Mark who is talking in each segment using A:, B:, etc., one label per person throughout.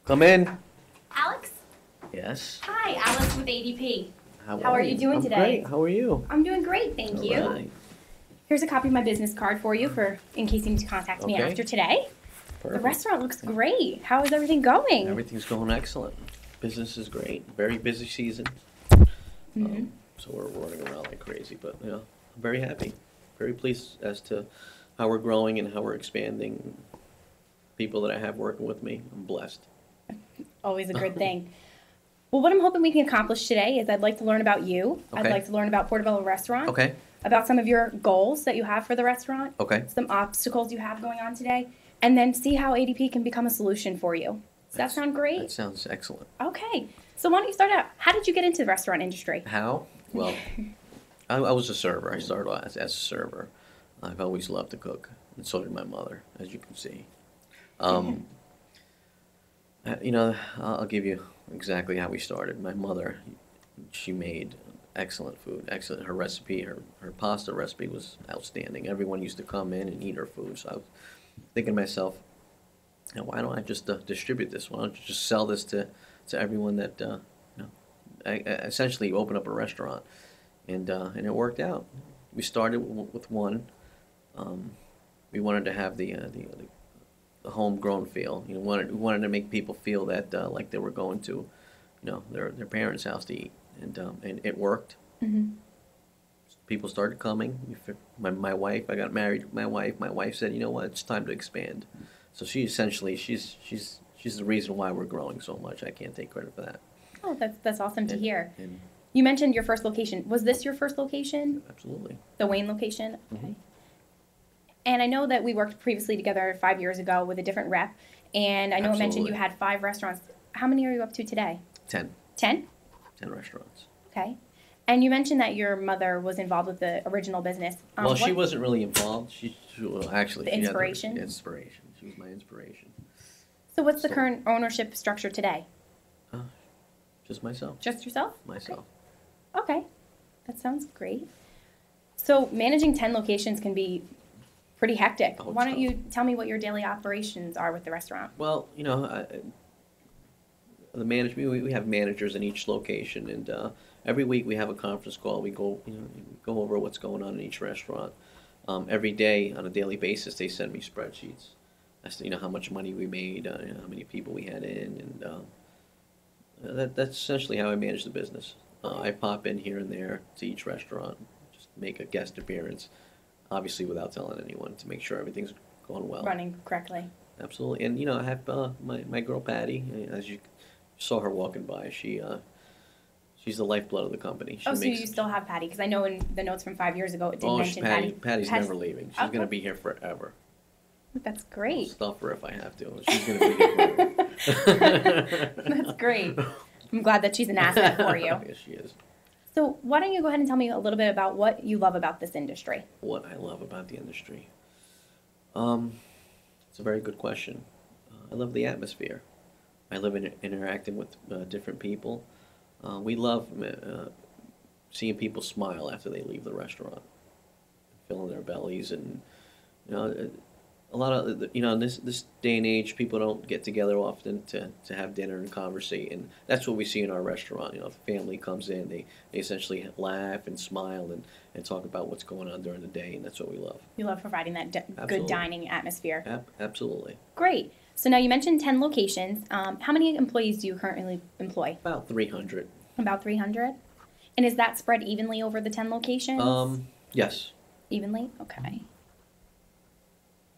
A: Come in.
B: Alex?
A: Yes.
B: Hi, Alice with ADP.
A: How
B: are you doing today?
A: Great. How are you?
B: I'm doing great, thank you.
A: Right.
B: Here's a copy of my business card for you in case you need to contact me after today.
A: Perfect.
B: The restaurant looks great. How is everything going?
A: Everything's going excellent. Business is great. Very busy season. So we're running around like crazy, but I'm very happy. Very pleased as to how we're growing and how we're expanding. People that I have working with me, I'm blessed.
B: Always a good thing. Well, what I'm hoping we can accomplish today is I'd like to learn about you.
A: Okay.
B: I'd like to learn about Portobello Restaurant.
A: Okay.
B: About some of your goals that you have for the restaurant.
A: Okay.
B: Some obstacles you have going on today. And then see how ADP can become a solution for you. Does that sound great?
A: That sounds excellent.
B: Okay. So why don't you start out? How did you get into the restaurant industry?
A: How? Well, I was a server. I started as a server. I've always loved to cook, and so did my mother, as you can see. I'll give you exactly how we started. My mother, she made excellent food. Excellent. Her recipe, her pasta recipe was outstanding. Everyone used to come in and eat her food. So I was thinking to myself, why don't I just distribute this? Why don't you just sell this to everyone that I essentially open up a restaurant, and it worked out. We started with one. We wanted to have the homegrown feel. We wanted to make people feel that like they were going to, their parents' house to eat, and it worked.
B: Mm-hmm.
A: People started coming. My wife, I got married to my wife. My wife said, "You know what? It's time to expand." So she's the reason why we're growing so much. I can't take credit for that.
B: Oh, that's awesome to hear. You mentioned your first location. Was this your first location?
A: Absolutely.
B: The Wayne location? Okay.
A: Mm-hmm.
B: And I know that we worked previously together 5 years ago with a different rep, and I know I mentioned you had 5 restaurants. How many are you up to today?
A: 10.
B: 10?
A: 10 restaurants.
B: Okay. And you mentioned that your mother was involved with the original business.
A: Well, she wasn't really involved. Actually,
B: the inspiration?
A: She had inspiration. She was my inspiration.
B: So what's the current ownership structure today?
A: Just myself.
B: Just yourself?
A: Myself.
B: Okay. That sounds great. So managing 10 locations can be pretty hectic. Why don't you tell me what your daily operations are with the restaurant?
A: Well, the management, we have managers in each location, and every week we have a conference call. We go over what's going on in each restaurant. Every day, on a daily basis, they send me spreadsheets as to how much money we made, how many people we had in, and that's essentially how I manage the business. I pop in here and there to each restaurant, just make a guest appearance, obviously without telling anyone, to make sure everything's going well.
B: Running correctly.
A: Absolutely. And, I have my girl Patty, as you saw her walking by. She's the lifeblood of the company.
B: So you still have Patty? Because I know in the notes from 5 years ago it did mention Patty.
A: Patty's never leaving. She's going to be here forever.
B: That's great.
A: I'll stuff her if I have to. She's going to be here forever.
B: That's great. I'm glad that she's an asset for you.
A: Yes, she is.
B: So why don't you go ahead and tell me a little bit about what you love about this industry?
A: What I love about the industry? It's a very good question. I love the atmosphere. I love interacting with different people. We love seeing people smile after they leave the restaurant, filling their bellies, and a lot of in this day and age, people don't get together often to have dinner and conversate, and that's what we see in our restaurant. If a family comes in, they essentially laugh and smile and talk about what's going on during the day, and that's what we love.
B: You love providing that good dining atmosphere.
A: Absolutely.
B: Great. So now you mentioned 10 locations. How many employees do you currently employ?
A: About 300.
B: About 300? And is that spread evenly over the 10 locations?
A: Yes.
B: Evenly? Okay.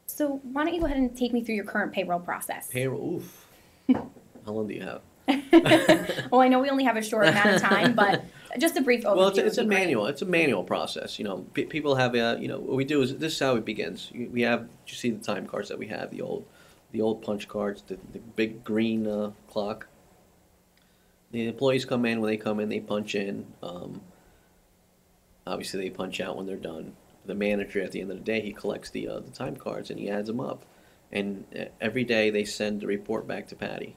B: So why don't you go ahead and take me through your current payroll process?
A: Payroll, oof. How long do you have?
B: Well, I know we only have a short amount of time, but just a brief overview.
A: Well, it's a manual. It's a manual process. People have what we do is this is how it begins. We have, you see the time cards that we have, the old punch cards, the big green clock. The employees come in. When they come in, they punch in. Obviously, they punch out when they're done. The manager, at the end of the day, he collects the time cards and he adds them up. And every day they send the report back to Patty.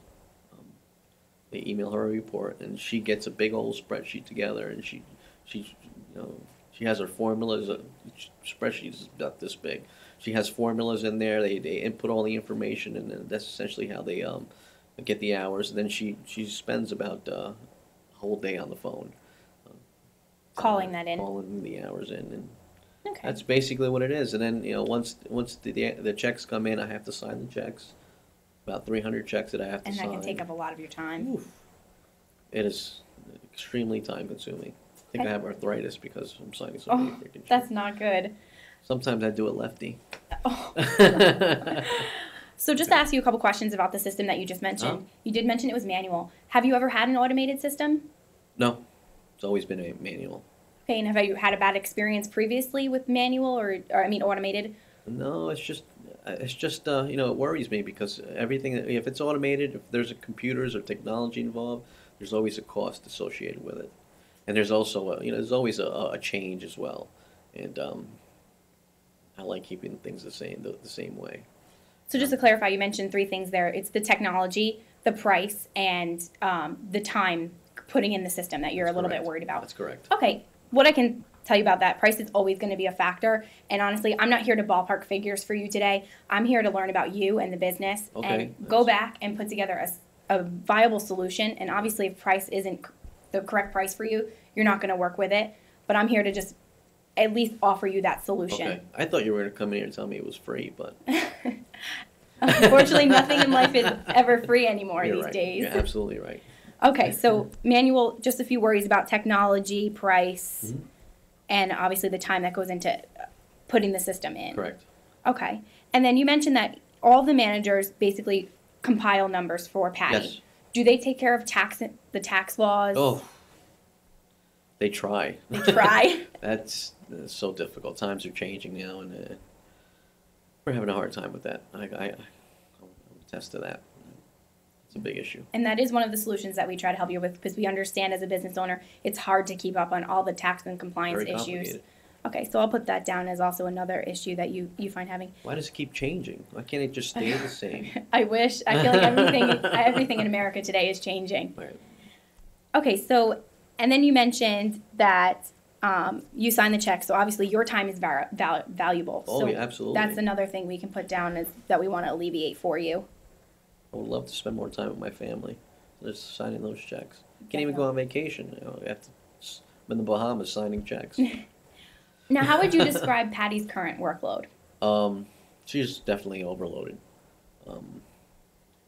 A: They email her a report, and she gets a big old spreadsheet together, and she has her formulas. Spreadsheet is about this big. She has formulas in there. They input all the information, and that's essentially how they get the hours, and then she spends about a whole day on the phone.
B: Calling that in.
A: Calling the hours in, and
B: Okay.
A: that's basically what it is. And then once the checks come in, I have to sign the checks. About 300 checks that I have to
B: And
A: sign.
B: that can take up a lot of your time.
A: Oof. It is extremely time consuming. I think
B: Okay.
A: I have arthritis because I'm signing so many
B: Oh,
A: freaking checks.
B: that's not good.
A: Sometimes I do it lefty.
B: Oh. So just to ask you a couple questions about the system that you just mentioned.
A: Oh.
B: You did mention it was manual. Have you ever had an automated system?
A: No, it's always been a manual.
B: Okay, and have you had a bad experience previously with manual or I mean automated?
A: No, it's just it worries me because everything, if it's automated, if there's computers or technology involved, there's always a cost associated with it, and there's also there's always a change as well, and I like keeping things the same way.
B: So just to clarify, you mentioned three things there. It's the technology, the price, and the time putting in the system that you're
A: That's
B: a little bit
A: correct.
B: worried about.
A: That's correct.
B: Okay, what I can tell you about that, price is always going to be a factor. And honestly, I'm not here to ballpark figures for you today. I'm here to learn about you and the business
A: Okay,
B: and go back and put together a viable solution. And obviously, if price isn't the correct price for you, you're not going to work with it. But I'm here to just at least offer you that solution.
A: Okay, I thought you were going to come in here and tell me it was free, but
B: Unfortunately, nothing in life is ever free anymore
A: you're
B: these
A: right.
B: days.
A: You're absolutely right.
B: Okay, so manual, just a few worries about technology, price,
A: Mhm.
B: and obviously the time that goes into putting the system in.
A: Correct.
B: Okay, and then you mentioned that all the managers basically compile numbers for Patty.
A: Yes.
B: Do they take care of the tax laws?
A: Oh, they try.
B: They try?
A: That's so difficult. Times are changing now, and we're having a hard time with that. I'll attest to that. It's a big issue.
B: And that is one of the solutions that we try to help you with because we understand as a business owner, it's hard to keep up on all the tax and compliance
A: Very
B: issues.
A: complicated.
B: Okay, so I'll put that down as also another issue that you find having.
A: Why does it keep changing? Why can't it just stay the same?
B: I wish. I feel like everything in America today is changing.
A: Right.
B: Okay, so, and then you mentioned that you sign the check, so obviously your time is valuable.
A: Oh,
B: So
A: yeah, absolutely.
B: that's another thing we can put down is that we want to alleviate for you.
A: I would love to spend more time with my family. Just signing those checks. Can't even go on vacation. I have to. I'm in the Bahamas signing checks.
B: Now, how would you describe Patty's current workload?
A: She's definitely overloaded.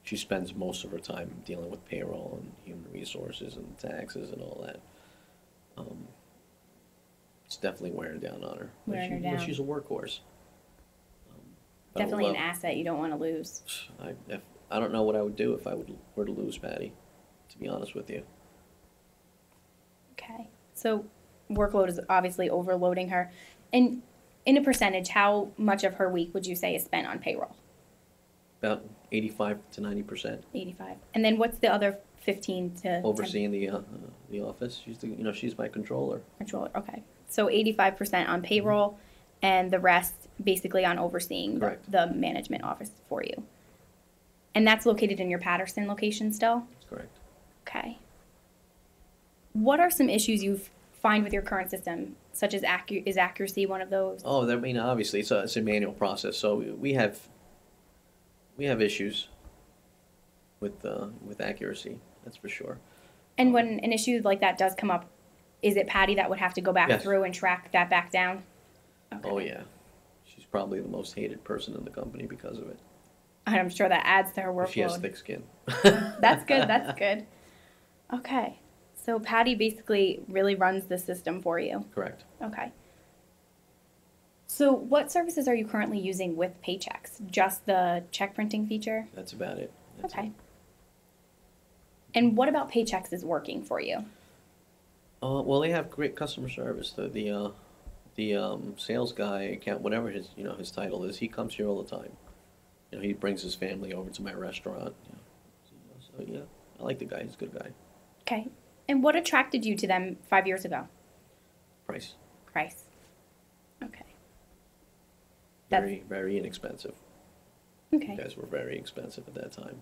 A: She spends most of her time dealing with payroll and human resources and taxes and all that. It's definitely wearing down on her. But
B: Wearing her
A: you know,
B: down.
A: she's a workhorse. But I would
B: Definitely an
A: love-
B: asset you don't want to lose.
A: I don't know what I would do if I were to lose Patty, to be honest with you.
B: Okay, so workload is obviously overloading her. And in a percentage, how much of her week would you say is spent on payroll?
A: About 85 to 90%.
B: 85. And then what's the other 15 to
A: Overseeing the office. She's my controller.
B: controller? Okay, so 85% on payroll, and the rest basically on overseeing
A: Correct.
B: the management office for you. And that's located in your Paterson location still?
A: That's correct.
B: Okay. What are some issues you find with your current system, such as is accuracy one of those?
A: Oh, I mean, obviously, it's a manual process, so we have issues with accuracy. That's for sure.
B: And when an issue like that does come up, is it Patty that would have to go back
A: Yes.
B: through and track that back down? Okay.
A: Oh yeah, she's probably the most hated person in the company because of it.
B: I'm sure that adds to her workload.
A: She has thick skin.
B: That's good. That's good. Okay. So Patty basically really runs the system for you.
A: Correct.
B: Okay. So what services are you currently using with Paychecks? Just the check printing feature?
A: That's about it. That's
B: Okay.
A: it.
B: And what about Paychecks is working for you?
A: Well, they have great customer service. The sales guy, account, whatever his title is, he comes here all the time. He brings his family over to my restaurant. So yeah, I like the guy. He's a good guy.
B: Okay. And what attracted you to them 5 years ago?
A: Price.
B: Price. Okay.
A: Very, very inexpensive.
B: Okay.
A: You guys were very expensive at that time.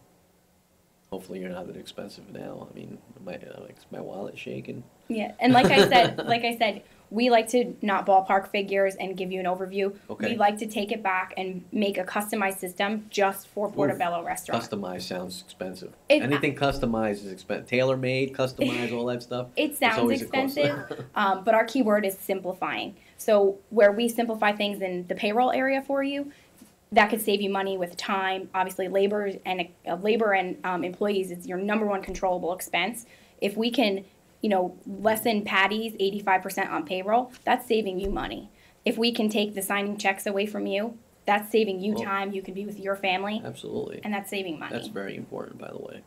A: Hopefully you're not that expensive now. I mean, my wallet's shaking.
B: Yeah, and like I said, we like to not ballpark figures and give you an overview.
A: Okay.
B: We like to take it back and make a customized system just for Portobello Restaurant.
A: Customized sounds expensive.
B: It-
A: Anything customized is expensive. Tailor-made, customized, all that stuff.
B: It
A: it's
B: sounds
A: always a cost.
B: expensive, but our keyword is simplifying. So where we simplify things in the payroll area for you, that could save you money with time. Obviously, labor and employees is your number one controllable expense. If we can, lessen Patty's 85% on payroll, that's saving you money. If we can take the signing checks away from you, that's saving you time. You can be with your family.
A: Absolutely.
B: And that's saving money.
A: That's very important, by the way.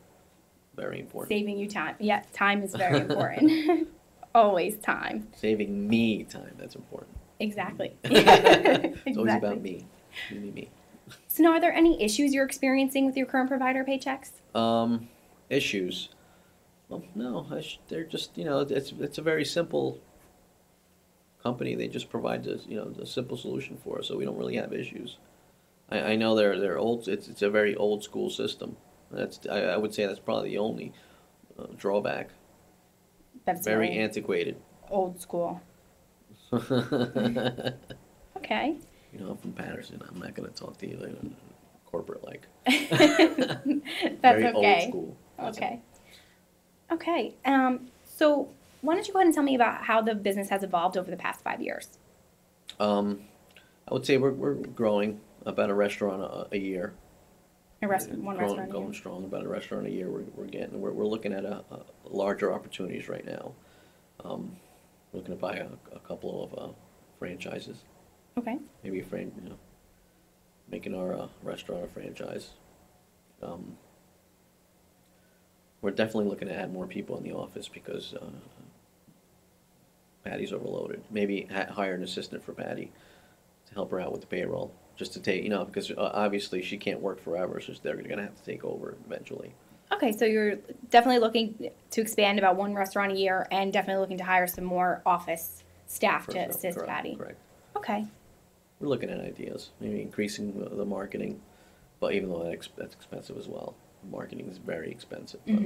A: Very important.
B: Saving you time. Yeah, time is very important. Always time.
A: Saving me time. That's important.
B: Exactly.
A: It's always about me. Me.
B: So now, are there any issues you're experiencing with your current provider paychecks?
A: Issues. Well, no, they're just, it's a very simple company. They just provide a simple solution for us, so we don't really have issues. I know they're old. It's a very old school system. I would say that's probably the only drawback.
B: That's
A: very antiquated.
B: Old school. Okay.
A: I'm from Paterson. I'm not going to talk to you corporate-like.
B: That's
A: very
B: okay.
A: Old school.
B: Okay. Okay. So why don't you go ahead and tell me about how the business has evolved over the past 5 years?
A: I would say we're growing about a restaurant a year.
B: One restaurant.
A: Going strong, about a restaurant a year. We're looking at larger opportunities right now. Looking to buy a couple of franchises.
B: Okay.
A: Maybe making our restaurant a franchise. We're definitely looking to add more people in the office because Patty's overloaded. Maybe hire an assistant for Patty to help her out with the payroll. Just to take, because obviously she can't work forever, so they're going to have to take over eventually.
B: Okay, so you're definitely looking to expand about one restaurant a year and definitely looking to hire some more office staff to assist Patty.
A: Correct.
B: Okay.
A: We're looking at ideas, maybe increasing the marketing, but even though that's expensive as well. Marketing is very expensive, but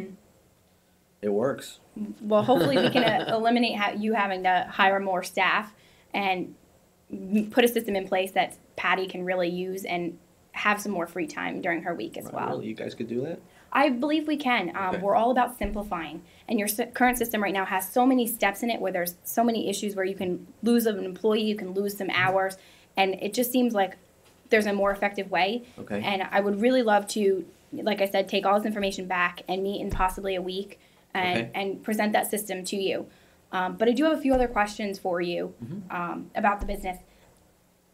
A: it works.
B: Well, hopefully we can eliminate you having to hire more staff and put a system in place that Patty can really use and have some more free time during her week as well.
A: Really? You guys could do that?
B: I believe we can.
A: Okay.
B: We're all about simplifying. And your current system right now has so many steps in it where there's so many issues where you can lose an employee, you can lose some hours, and it just seems like there's a more effective way.
A: Okay.
B: And I would really love to, like I said, take all this information back and meet in possibly a week and present that system to you. But I do have a few other questions for you about the business.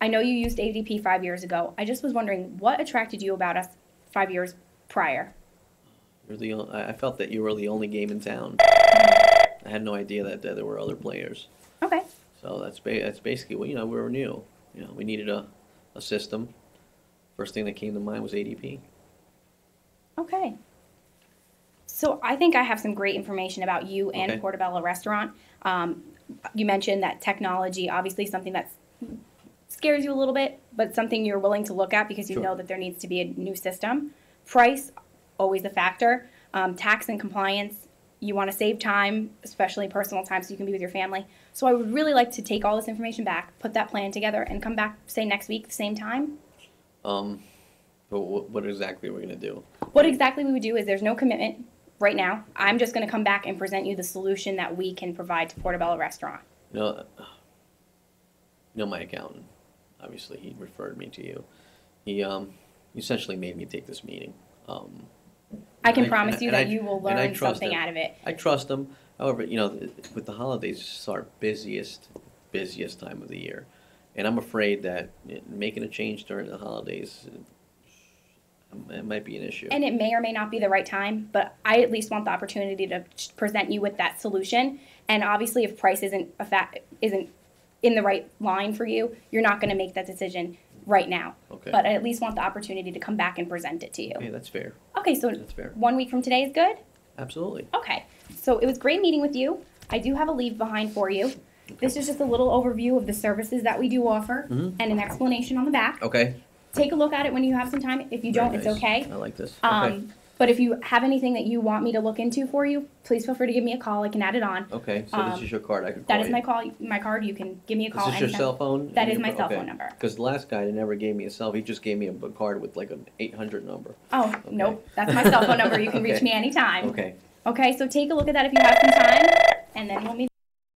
B: I know you used ADP 5 years ago. I just was wondering, what attracted you about us 5 years prior?
A: I felt that you were the only game in town. I had no idea that there were other players.
B: Okay.
A: So that's basically what we were new. We needed a system. First thing that came to mind was ADP.
B: Okay. So I think I have some great information about you and
A: Okay.
B: Portobello Restaurant. You mentioned that technology, obviously something that scares you a little bit, but something you're willing to look at because you
A: Sure.
B: know that there needs to be a new system. Price, always a factor. Tax and compliance, you want to save time, especially personal time, so you can be with your family. So I would really like to take all this information back, put that plan together, and come back, say, next week, the same time.
A: But what exactly are we going to do?
B: What exactly we would do is there's no commitment right now. I'm just going to come back and present you the solution that we can provide to Portobello Restaurant.
A: My accountant, obviously, he referred me to you. He essentially made me take this meeting.
B: I can promise you that you will
A: and I
B: learn
A: trust
B: something
A: him.
B: out of it.
A: I trust him. However, with the holidays, it's our busiest time of the year. And I'm afraid that making a change during the holidays, it might be an issue.
B: And it may or may not be the right time, but I at least want the opportunity to present you with that solution. And obviously, if price isn't in the right line for you, you're not going to make that decision right now.
A: Okay.
B: But I at least want the opportunity to come back and present it to you.
A: Okay, that's fair.
B: Okay, so
A: That's fair.
B: 1 week from today is good?
A: Absolutely.
B: Okay, so it was great meeting with you. I do have a leave behind for you. This is just a little overview of the services that we do offer and an explanation on the back.
A: Okay.
B: Take a look at it when you have some time. If you
A: Very
B: don't, it's
A: nice.
B: okay.
A: I like this.
B: Um,
A: Okay.
B: But if you have anything that you want me to look into for you, please feel free to give me a call. I can add it on.
A: Okay, so this is your card. I can call
B: That is
A: you.
B: my card. You can give me a call.
A: Is this your
B: anytime.
A: cell phone?
B: That is my cell phone number.
A: Because the last guy never gave me a cell. He just gave me a card with like an 800 number.
B: Oh, nope. That's my cell phone number. You can reach
A: Okay.
B: me anytime.
A: Okay.
B: Okay, so take a look at that if you have some time.